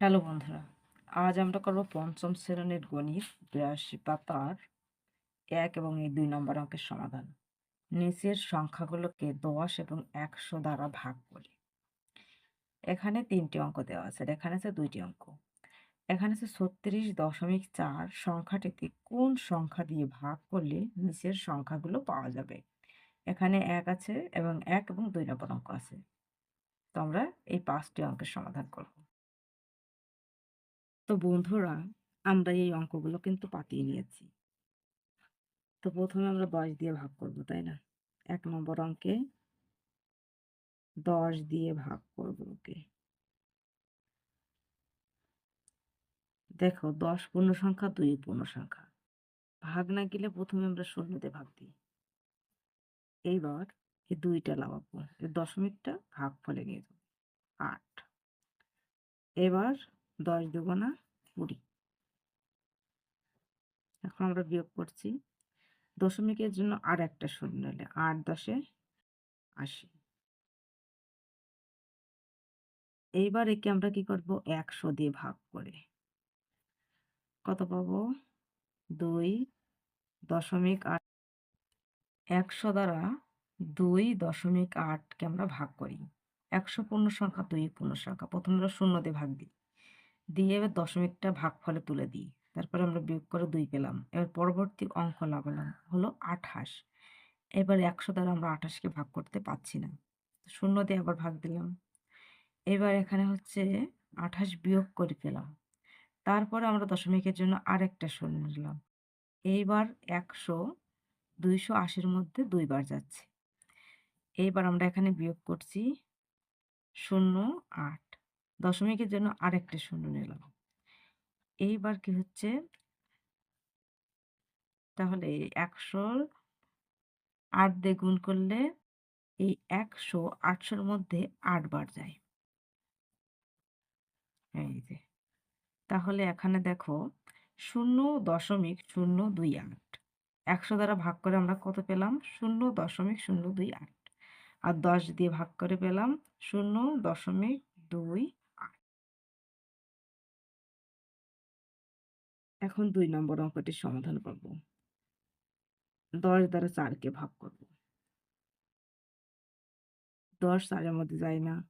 Hello বন্ধুরা, আজ আমরা করব পঞ্চম শ্রেণীর গণিত ৮২ পাতার ১ এবং ২ নম্বর অঙ্কের সমাধান। নিচের সংখ্যাগুলোকে ১০ এবং ১০০ দ্বারা ভাগ করি। এখানে ৩টি অঙ্ক দেওয়া আছে আর এখানে আছে ২টি অঙ্ক। এখানে আছে ৩৬.৪ সংখ্যাটিতে কোন সংখ্যা দিয়ে ভাগ করলে নিচের সংখ্যাগুলো পাওয়া যাবে। এখানে ১ আছে এবং ১ এবং ২ নম্বর অঙ্ক আছে। তো আমরা এই ৫টি অঙ্কের সমাধান করব। তো বন্ধুরা, আমরা এই অঙ্কগুলো কিন্তু পাতিয়ে নিয়েছি। তো প্রথমে আমরা ১০ দিয়ে ভাগ করব, তাই না? ১ নম্বর অঙ্কে ১০ দিয়ে ভাগ করব ওকে। দেখো ১০ পূর্ণ সংখ্যা, ২ পূর্ণ সংখ্যা। ভাগ না গেলে প্রথমে আমরা শূন্য দিয়ে ভাগ দিই। এইবার এই ২টা লাগাবো। এই দশমিকটা ভাগফলে নিয়ে যাব। ৮। এবার ১০ দুগুণা ২০। এখন আমরা বিয়োগ করছি। দশমিকের জন্য আর একটা শূন্য এলে ৮ ১০ ৮০। এইবার একে আমরা কি করব? ১০০ দিয়ে ভাগ করে। কত পাবো? ২.৮। ১০০ দ্বারা ২.৮ কে আমরা ভাগ করি। ১০০ পূর্ণ সংখ্যা, ২ পূর্ণ সংখ্যা। প্রথমে আমরা শূন্য দিয়ে ভাগ দিই। দিয়ে এবার দশমিকটা ভাগফলে তুলে দিই। তারপরে আমরা বিয়োগ করে ২ পেলাম। এবার পরবর্তী অঙ্ক লাগালাম হলো ২৮। এবার ১০০ দ্বারা আমরা ২৮ কে ভাগ করতে পারছি না। শূন্য দিয়ে আবার ভাগ দিলাম। এবার এখানে হচ্ছে ২৮ বিয়োগ করে পেলাম। তারপরে আমরা দশমিকের জন্য আরেকটা শূন্য নিলাম। এইবার ১০০ ২৮০ র মধ্যে ২ বার যাচ্ছে। এইবার আমরা এখানে বিয়োগ করছি ০.৮। দশমিকের জন্য আরেকটা শূন্য নিলাম। এইবার কি হচ্ছে? তাহলে ১০০ ৮ দিয়ে গুণ করলে এই ১০০ ৮০০ র মধ্যে ৮ বার যায়। এই যে। তাহলে এখানে দেখো ০.০২৮। ১০০ দ্বারা ভাগ করে আমরা কত পেলাম? ০.০২৮। আর ১০ দিয়ে ভাগ করে পেলাম ০.২৮। এখন ২ নম্বর অঙ্কটির সমাধান করব। ১০ দ্বারা ৪ কে ভাগ করব। ১০ ৪ এর মধ্যে যায় না,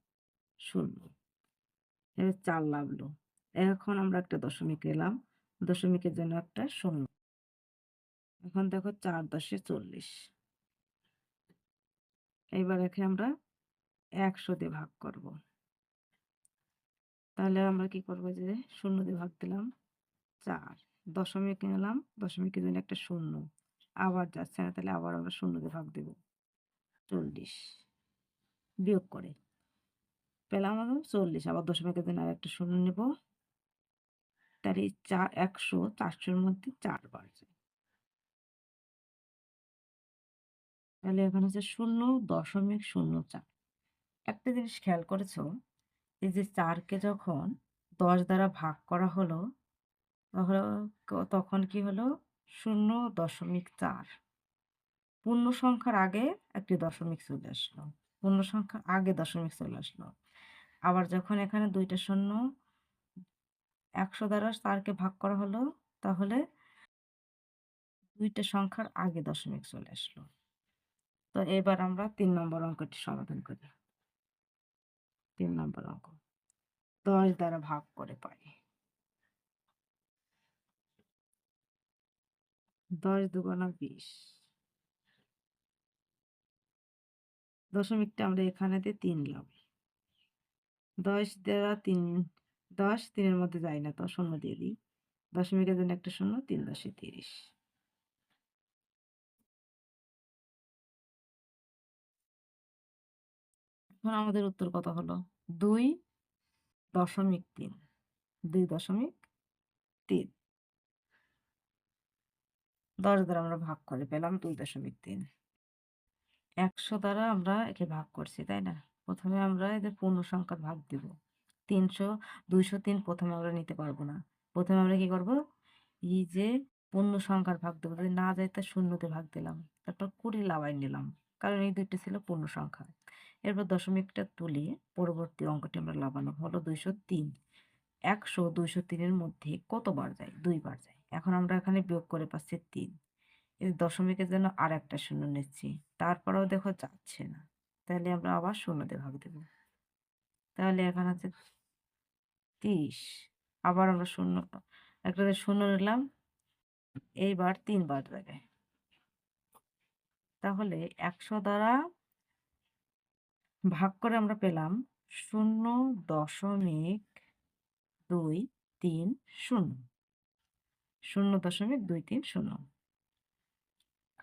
০। এবার ৪ লাগলো। এখন আমরা একটা দশমিক এলাম। দশমিকের জন্য একটা ০। এখন দেখো ৪ ১০ ৪০। এইবার একে আমরা ১০০ দিয়ে ভাগ করব। তাহলে আমরা কি করব? যে ০ দিয়ে ভাগ দিলাম ৪। দশমিক নিলাম, দশমিকের জন্য একটা ০। আবার যাচ্ছে না, তাহলে আবার আমরা ০ দিয়ে ভাগ দেব। ৪০। বিয়োগ করে পেলাম আমরা ৪০। আবার দশমিকের জন্য আরেকটা ০ নেব। তাহলে এই ১০০ ৪০০ র মধ্যে ৪ বার যায়। তাহলে এখন হচ্ছে ০.০৪। একটা জিনিস খেয়াল করেছো? এই যে ৪ কে যখন ১০ দ্বারা ভাগ করা হলো, তখন তখন কি হলো? ০.৪। পূর্ণ সংখ্যার আগে একটি দশমিক চলে আসলো। পূর্ণ সংখ্যার আগে দশমিক চলে আসলো। আবার যখন এখানে ২ টা শূন্য ১০০ দ্বারা ৪ কে ভাগ করা হলো, তাহলে ২ টা সংখ্যার আগে দশমিক চলে আসলো। তো এবার আমরা ৩ নম্বর অঙ্কটি সমাধান করি। ৩ নম্বর অঙ্ক। ১০ দ্বারা ভাগ করে পাই। ১০ দুগুণা ২০। দশমিকটা আমরা এখানে দিয়ে ৩ নিলাম। ১০ দ্বারা ৩, ১০ ৩ এর মধ্যে যায় না, তো শূন্য দিয়ে দিই। দশমিকের জন্য একটা শূন্য, ৩ ১০ ৩০। এখন আমাদের উত্তর কত হলো? ২.৩। ২.৩। ১০ দ্বারা আমরা ভাগ করে পেলাম ২.৩। ১০০ দ্বারা আমরা একে ভাগ করছি, তাই না? প্রথমে আমরা এদের পূর্ণ সংখ্যার ভাগ দিব। ৩০০ ২০৩ প্রথমে আমরা নিতে পারবো না। প্রথমে আমরা কি করব? এই যে পূর্ণ সংখ্যার ভাগ দেবো। যদি না যায় তা শূন্যতে ভাগ দিলাম। তারপর ২০ লাবাই নিলাম। কারণ এই ২টা ছিল পূর্ণ সংখ্যা। এরপর দশমিকটা তুলিয়ে পরবর্তী অঙ্কটি আমরা লাবানো হলো ২০৩। 100 203-এর মধ্যে কতবার যায়? 2 বার যায়। এখন আমরা এখানে বিয়োগ করে পাচ্ছি 3। এই দশমিকের জন্য আর একটা শূন্য নিচ্ছি। তারপরেও দেখো যাচ্ছে না। তাহলে আমরা আবার শূন্য দিয়ে ভাগ দেব। তাহলে এখানে আছে 30। আবার আমরা শূন্য একটা শূন্য নিলাম। এইবার 3 বার জায়গায়। তাহলে 100 দ্বারা ভাগ করে আমরা পেলাম 0.230 0.230।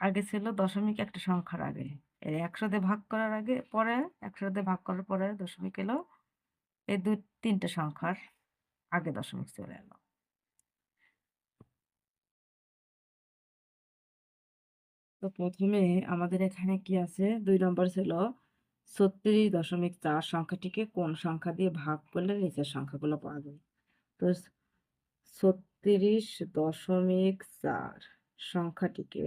আগে ছিল দশমিক একটা সংখ্যার আগে, এর 100 দিয়ে ভাগ করার আগে পরে 100 দিয়ে ভাগ করার পরে দশমিক এলো, এই দুই তিনটে সংখ্যার আগে দশমিক চলে এলো। তো প্রথমে আমাদের এখানে কি আছে, 2 নম্বর ছিল 36.4 সংখ্যাটিকে কোন সংখ্যা দিয়ে ভাগ করলে নিচের সংখ্যাগুলো পাওয়া যায়। তো 36.4 সংখ্যাটিকে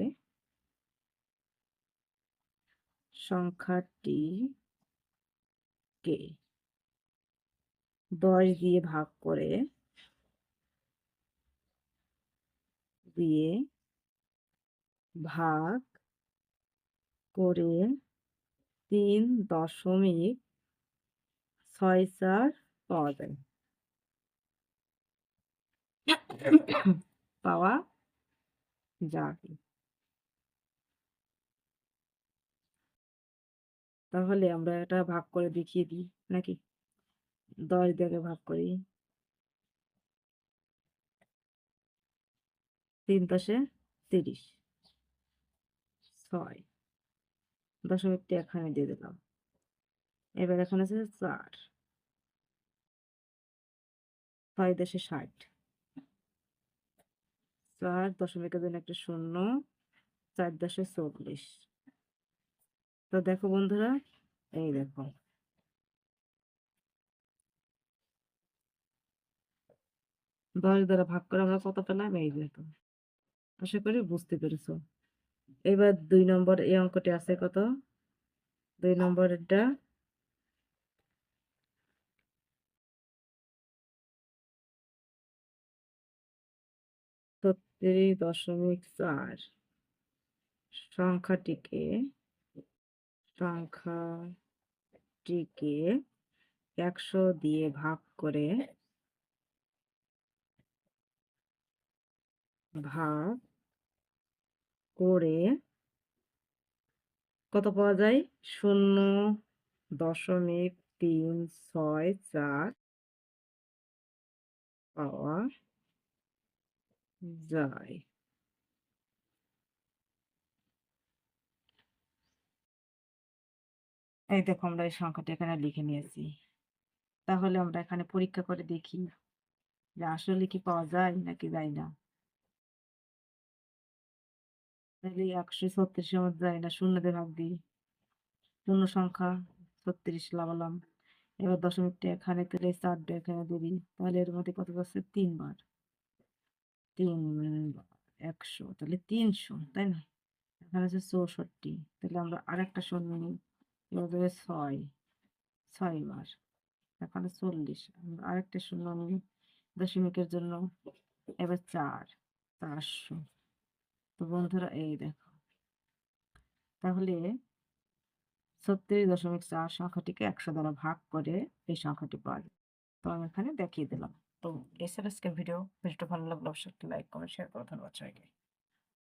10 দিয়ে ভাগ করে ভাগ করে 3.64 পাওয়া যায়। পাওয়া যাবে। তাহলে আমরা এটা ভাগ করে দেখিয়ে দিই নাকি? 10 দিয়ে ভাগ করি, 3 10 30, 6 দশমিকটি এখানে দিয়ে দিলাম। এবার এখানে আছে 4, 6 10 60, 4 দশমিকের জন্য একটা শূন্য, 4 10 40। তো দেখো বন্ধুরা, এই দেখো 10 দ্বারা ভাগ করে আমরা কত পেলাম, এই দেখো। আশা করি বুঝতে পেরেছো। এবার 2 নম্বর এই অঙ্কটি আছে কত, 2 নম্বরেরটা 36.4 সংখ্যাটিকে 100 দিয়ে ভাগ করে কত পাওয়া যায়, 0.364 পাওয়া যায়। এই দেখো আমরা এই সংখ্যাটা এখানে লিখে নিয়েছি। তাহলে আমরা এখানে পরীক্ষা করে দেখি যে আসলে কি পাওয়া যায় নাকি যায় না। তাহলে 136-এর মধ্যে যায় না, শূন্য দিয়ে ভাগ দিই। পূর্ণ সংখ্যা 36 লাগালাম। এবার দশমিকটা এখানে তুলে 4 দিয়ে এখানে দিবি, তাহলে এর মধ্যে কত পাচ্ছে, 3 বার। 3 100, তাহলে 300, তাই না? এখানে আছে 64, তাহলে আমরা আরেকটা শূন্য নিই। এবার দেবে 6 বার। এখানে 40, আমরা আরেকটা শূন্য নিই দশমিকের জন্য। এবার 400। তো বন্ধুরা এই দেখো, তাহলে 36.4 সংখ্যাটিকে 100 দ্বারা ভাগ করে এই সংখ্যাটি পাওয়া যায়। তো আমি এখানে দেখিয়ে দিলাম। তো এই ছিল আজকের ভিডিওটা ভালো লাগলে অবশ্যই লাইক কমেন্ট শেয়ার করো। ধন্যবাদ সবাইকে।